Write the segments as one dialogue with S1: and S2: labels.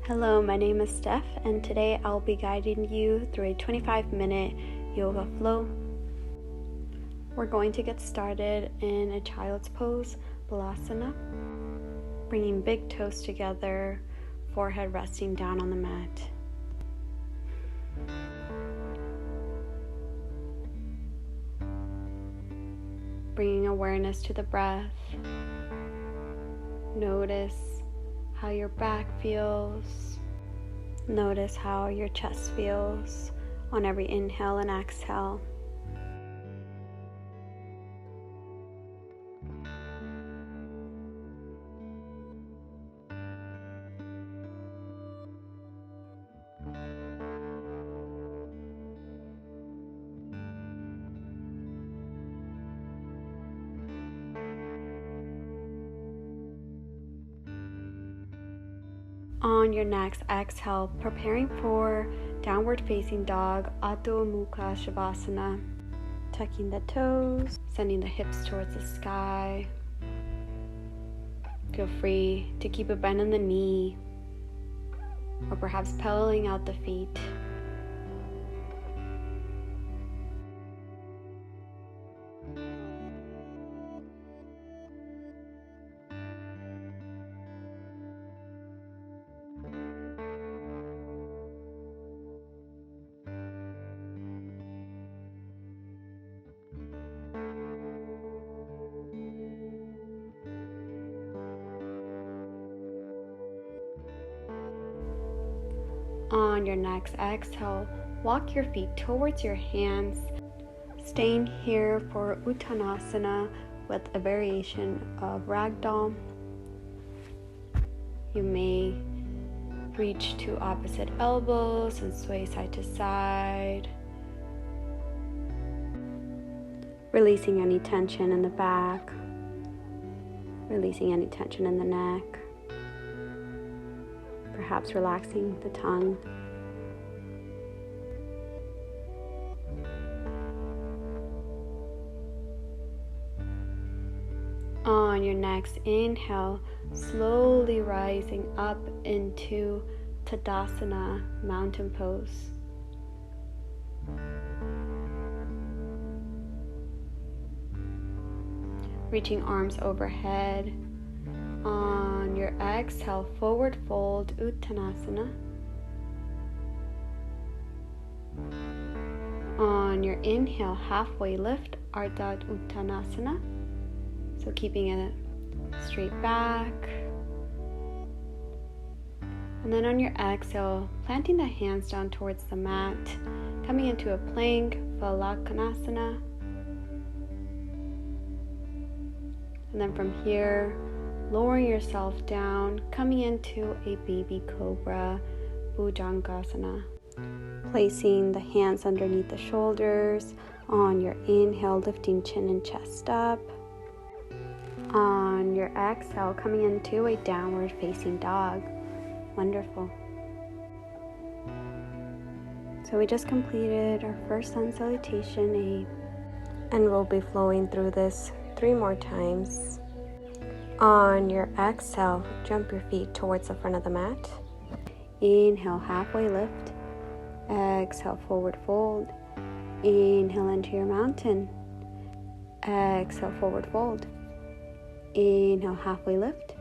S1: Hello, my name is Steph, and today I'll be guiding you through a 25-minute yoga flow. We're going to get started in a child's pose, Balasana, bringing big toes together, forehead resting down on the mat. Bringing awareness to the breath. Notice how your back feels. Notice how your chest feels on every inhale and exhale. On your next exhale, preparing for downward facing dog, Adho Mukha Shavasana. Tucking the toes, sending the hips towards the sky. Feel free to keep a bend in the knee, or perhaps pedaling out the feet. On your next exhale, walk your feet towards your hands, staying here for Uttanasana with a variation of Ragdoll. You may reach to opposite elbows and sway side to side, releasing any tension in the back, releasing any tension in the neck. Perhaps relaxing the tongue. On your next inhale, slowly rising up into Tadasana, mountain pose. Reaching arms overhead. On your exhale, forward fold, Uttanasana. On your inhale, halfway lift, Ardha Uttanasana. So keeping it straight back. And then on your exhale, planting the hands down towards the mat, coming into a plank, Phalakkanasana. And then from here, lowering yourself down, coming into a baby cobra, Bhujangasana. Placing the hands underneath the shoulders. On your inhale, lifting chin and chest up. On your exhale, coming into a downward facing dog. Wonderful. So we just completed our first sun salutation, and we'll be flowing through this 3 more times. On your exhale, jump your feet towards the front of the mat. Inhale, halfway lift. Exhale, forward fold. Inhale into your mountain. Exhale, forward fold. Inhale, halfway lift.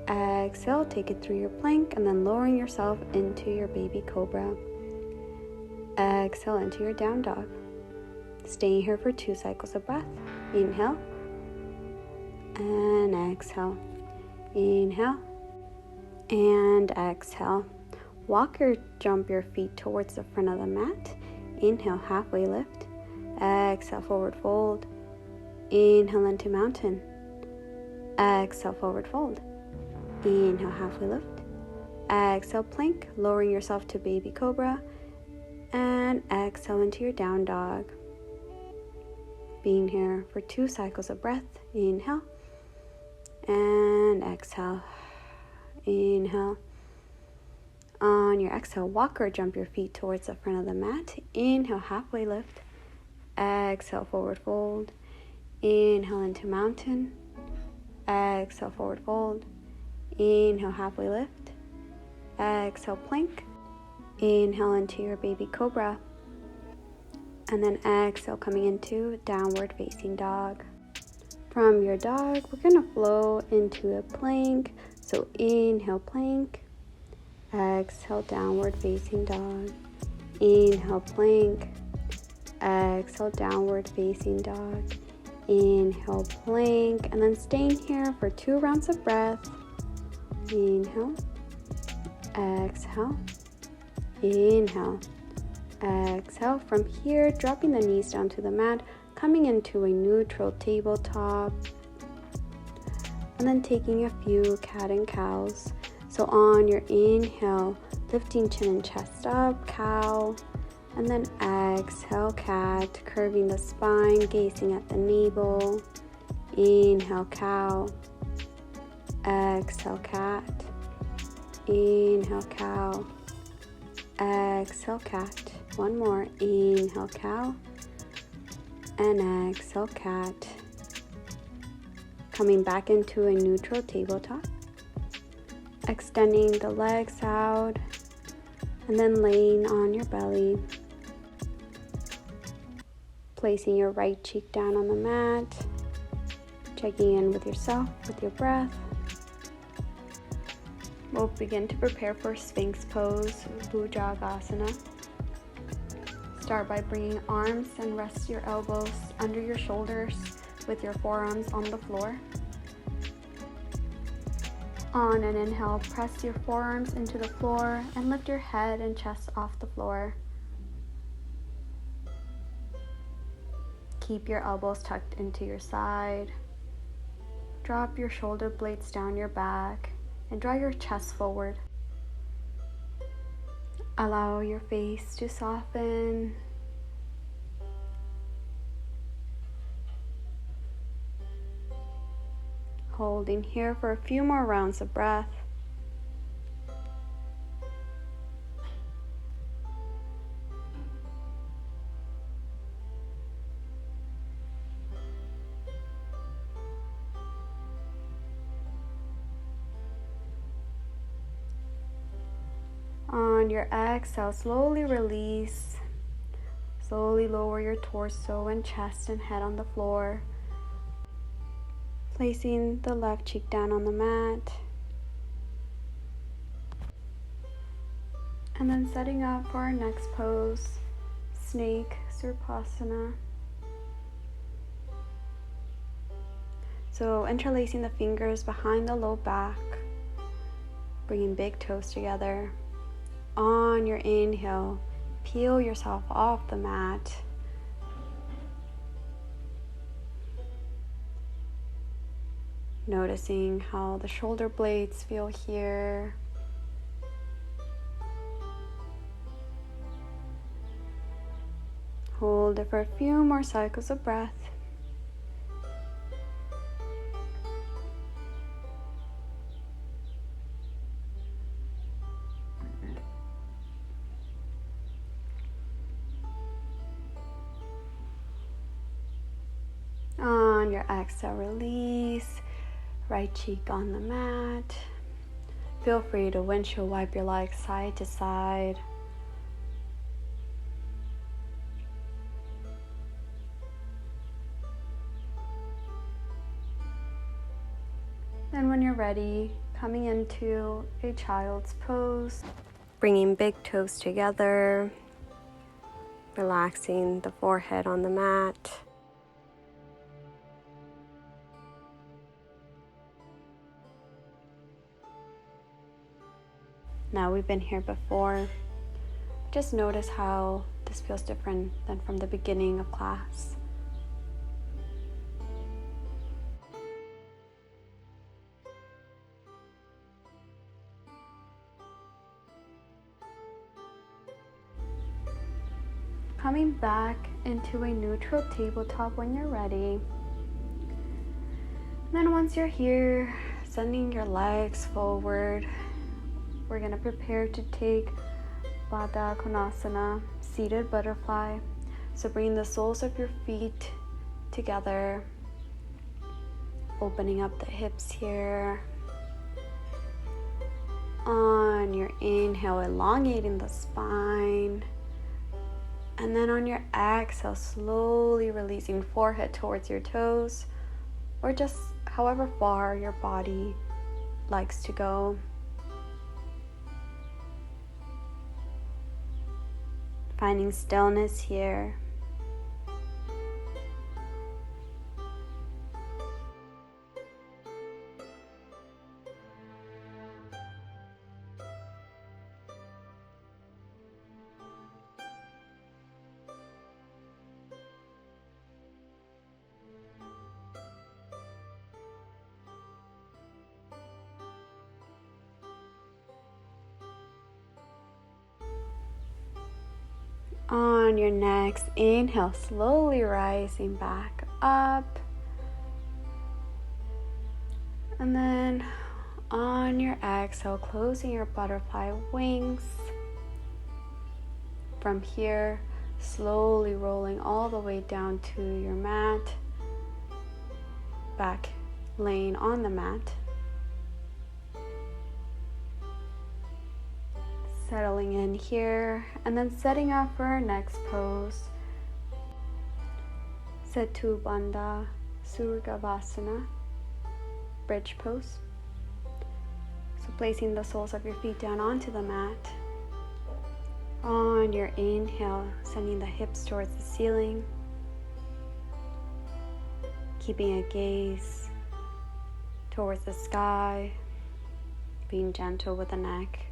S1: Exhale, take it through your plank, and then lowering yourself into your baby cobra. Exhale into your down dog. Staying here for 2 cycles of breath. Inhale. And exhale. Inhale. And exhale. Walk or jump your feet towards the front of the mat. Inhale, halfway lift. Exhale, forward fold. Inhale into mountain. Exhale, forward fold. Inhale, halfway lift. Exhale, plank, lowering yourself to baby cobra. And exhale into your down dog. Being here for 2 cycles of breath. Inhale. And exhale. Inhale. On your exhale, walk or jump your feet towards the front of the mat. Inhale, halfway lift. Exhale, forward fold. Inhale into mountain. Exhale, forward fold. Inhale, halfway lift. exhale, plank. Inhale into your baby cobra. And then exhale, coming into downward facing dog. From your dog, we're going to flow into a plank. So inhale, plank. Exhale, downward facing dog. Inhale, plank. Exhale, downward facing dog. Inhale, plank. And then staying here for 2 rounds of breath. Inhale. Exhale. Inhale. Exhale. From here, dropping the knees down to the mat, coming into a neutral tabletop. And then taking a few cat and cows. So on your inhale, lifting chin and chest up, cow. And then exhale, cat, curving the spine, gazing at the navel. Inhale, cow. Exhale, cat. Inhale, cow. Exhale, cat. One more. Inhale, cow. And exhale, cat. Coming back into a neutral tabletop. Extending the legs out. And then laying on your belly. Placing your right cheek down on the mat. Checking in with yourself, with your breath. We'll begin to prepare for Sphinx pose, Bhujagasana. Start by bringing arms and rest your elbows under your shoulders with your forearms on the floor. On an inhale, press your forearms into the floor and lift your head and chest off the floor. Keep your elbows tucked into your side. Drop your shoulder blades down your back and draw your chest forward. Allow your face to soften. Holding here for a few more rounds of breath. On your exhale, slowly release. Slowly lower your torso and chest and head on the floor. Placing the left cheek down on the mat. And then setting up for our next pose, Snake Surpasana. So interlacing the fingers behind the low back, bringing big toes together. On your inhale, peel yourself off the mat. Noticing how the shoulder blades feel here. Hold it for a few more cycles of breath. On your exhale, release. Right cheek on the mat. Feel free to windshield wipe your legs side to side. Then when you're ready, coming into a child's pose, bringing big toes together, relaxing the forehead on the mat. Now we've been here before. Just notice how this feels different than from the beginning of class. Coming back into a neutral tabletop when you're ready. Then once you're here, sending your legs forward. We're going to prepare to take Baddha Konasana, seated butterfly. So bring the soles of your feet together, opening up the hips here. On your inhale, elongating the spine. And then on your exhale, slowly releasing forehead towards your toes, or just however far your body likes to go. Finding stillness here. On your next inhale, slowly rising back up. And then on your exhale, closing your butterfly wings. From here, slowly rolling all the way down to your mat. Back laying on the mat. Settling in here, and then setting up for our next pose. Setu Bandha Surgavasana, bridge pose. So placing the soles of your feet down onto the mat. On your inhale, sending the hips towards the ceiling. Keeping a gaze towards the sky, being gentle with the neck.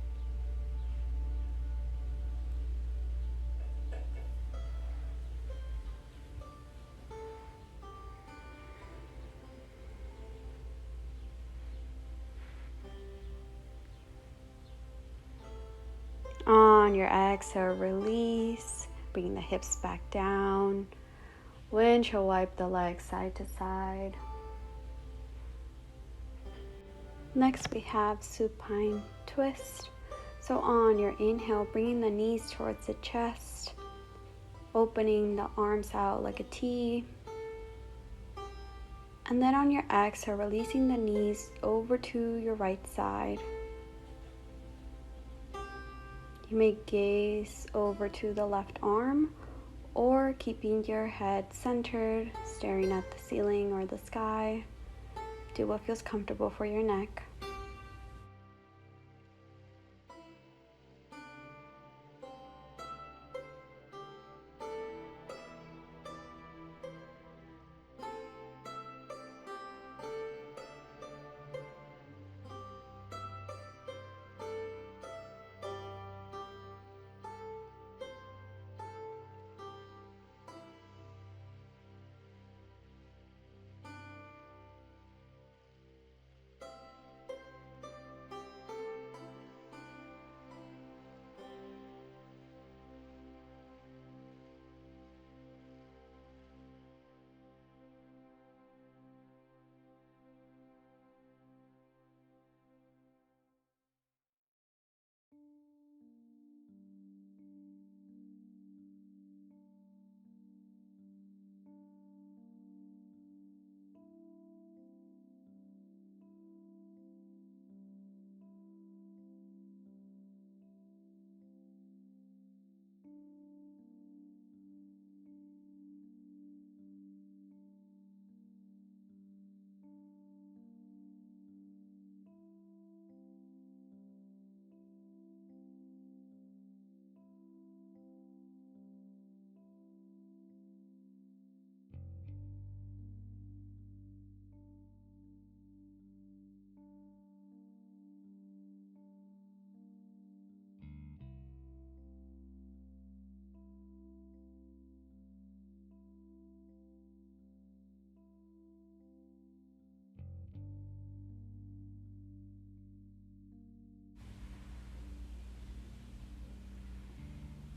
S1: On your exhale, release, bringing the hips back down. Windshield wipe the legs side to side. Next we have supine twist. So on your inhale, bringing the knees towards the chest, opening the arms out like a T. And then on your exhale, releasing the knees over to your right side. You may gaze over to the left arm, or keeping your head centered, staring at the ceiling or the sky. Do what feels comfortable for your neck.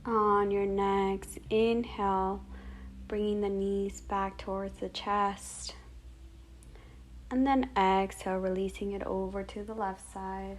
S1: On your next inhale, bringing the knees back towards the chest. And then exhale, releasing it over to the left side.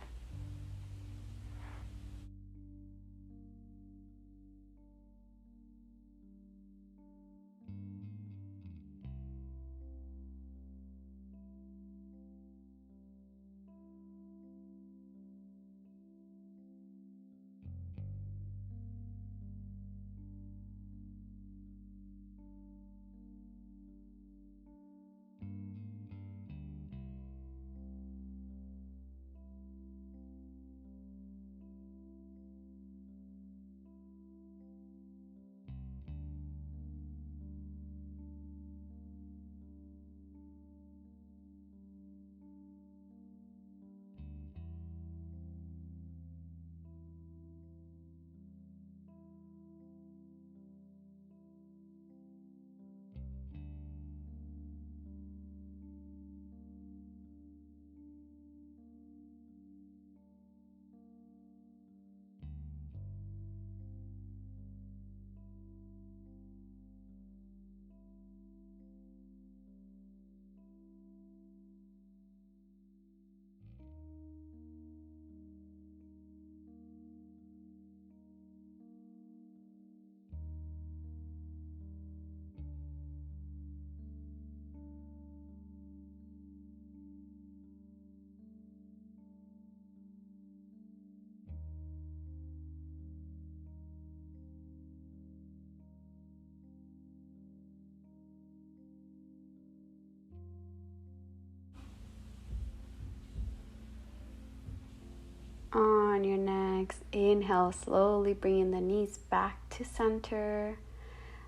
S1: On your next inhale, slowly bringing the knees back to center.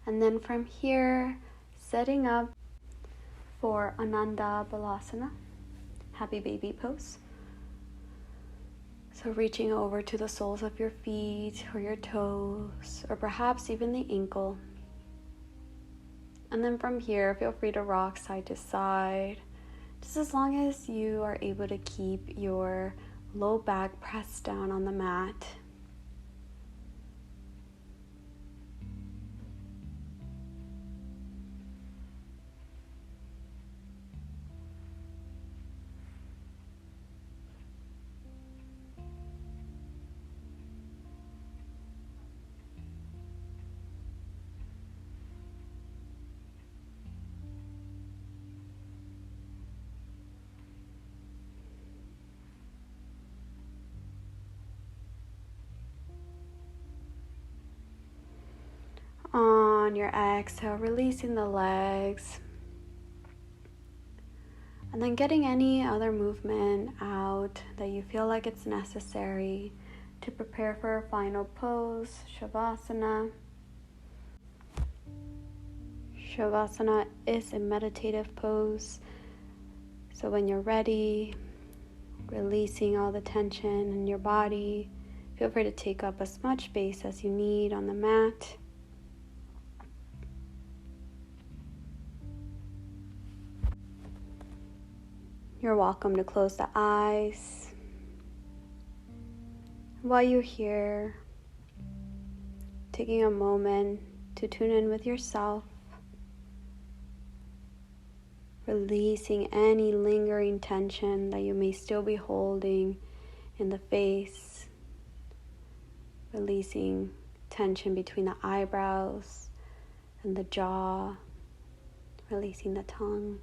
S1: And then from here, setting up for Ananda Balasana, happy baby pose. So reaching over to the soles of your feet or your toes, or perhaps even the ankle. And then from here, feel free to rock side to side, just as long as you are able to keep your low back pressed down on the mat. On your exhale, releasing the legs. And then getting any other movement out that you feel like it's necessary to prepare for a final pose, Shavasana. Shavasana is a meditative pose. So when you're ready, releasing all the tension in your body, feel free to take up as much space as you need on the mat. You're welcome to close the eyes. While you're here, taking a moment to tune in with yourself, releasing any lingering tension that you may still be holding in the face, releasing tension between the eyebrows and the jaw, releasing the tongue,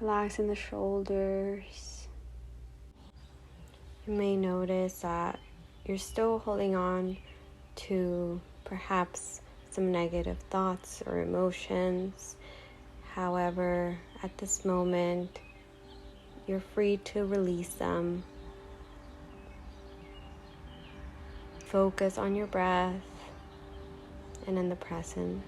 S1: relaxing the shoulders. You may notice that you're still holding on to perhaps some negative thoughts or emotions. However, at this moment, you're free to release them. Focus on your breath and in the present.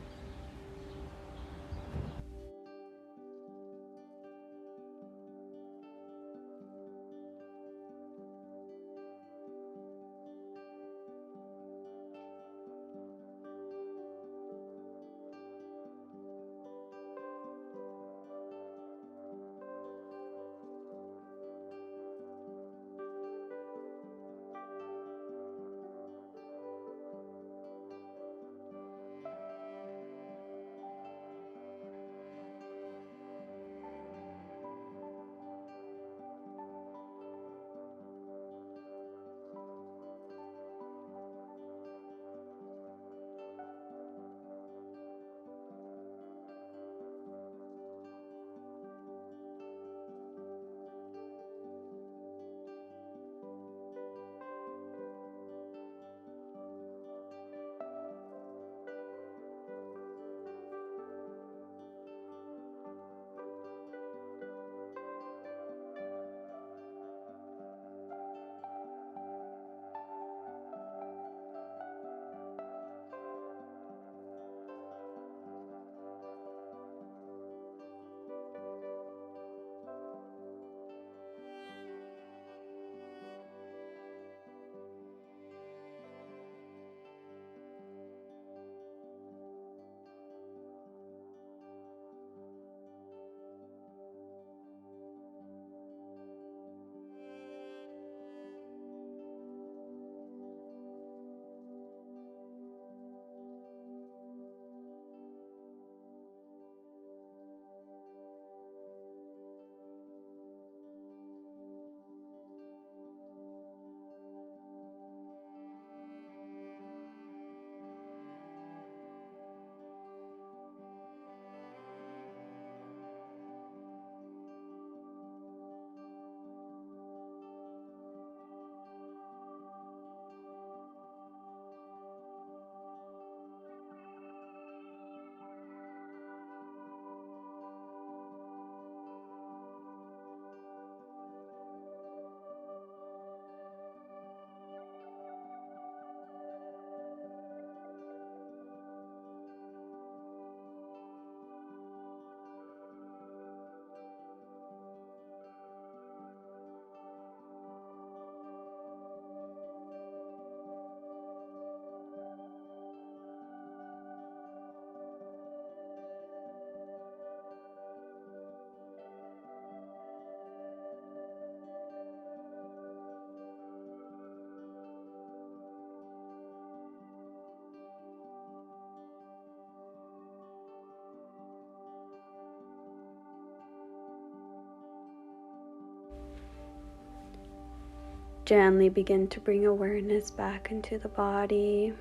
S1: Gently begin to bring awareness back into the body,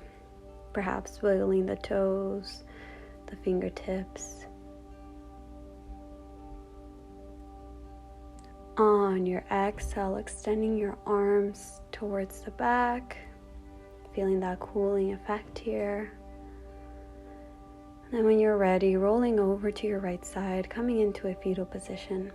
S1: perhaps wiggling the toes, the fingertips. On your exhale, extending your arms towards the back, feeling that cooling effect here. And then when you're ready, rolling over to your right side, coming into a fetal position.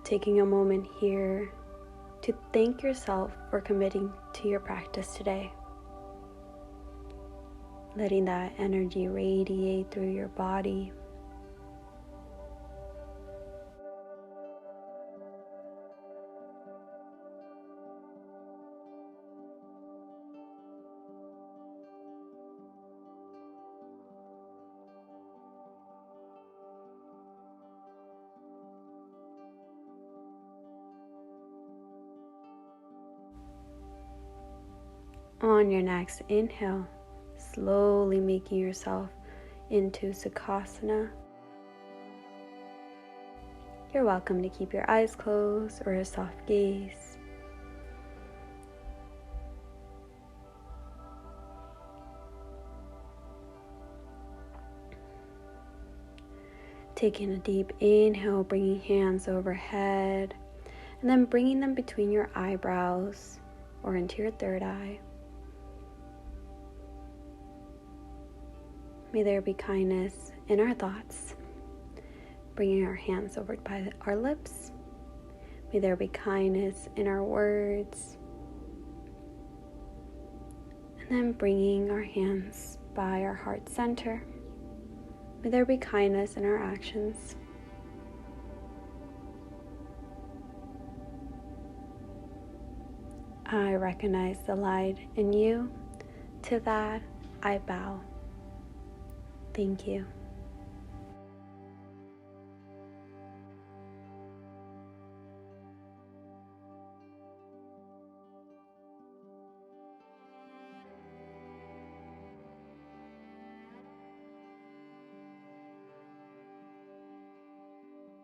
S1: Taking a moment here to thank yourself for committing to your practice today. Letting that energy radiate through your body. On your next inhale, slowly making yourself into Sukhasana. You're welcome to keep your eyes closed or a soft gaze. Taking a deep inhale, bringing hands overhead, and then bringing them between your eyebrows or into your third eye. May there be kindness in our thoughts, bringing our hands over by our lips. May there be kindness in our words, and then bringing our hands by our heart center. May there be kindness in our actions. I recognize the light in you. To that, I bow. Thank you.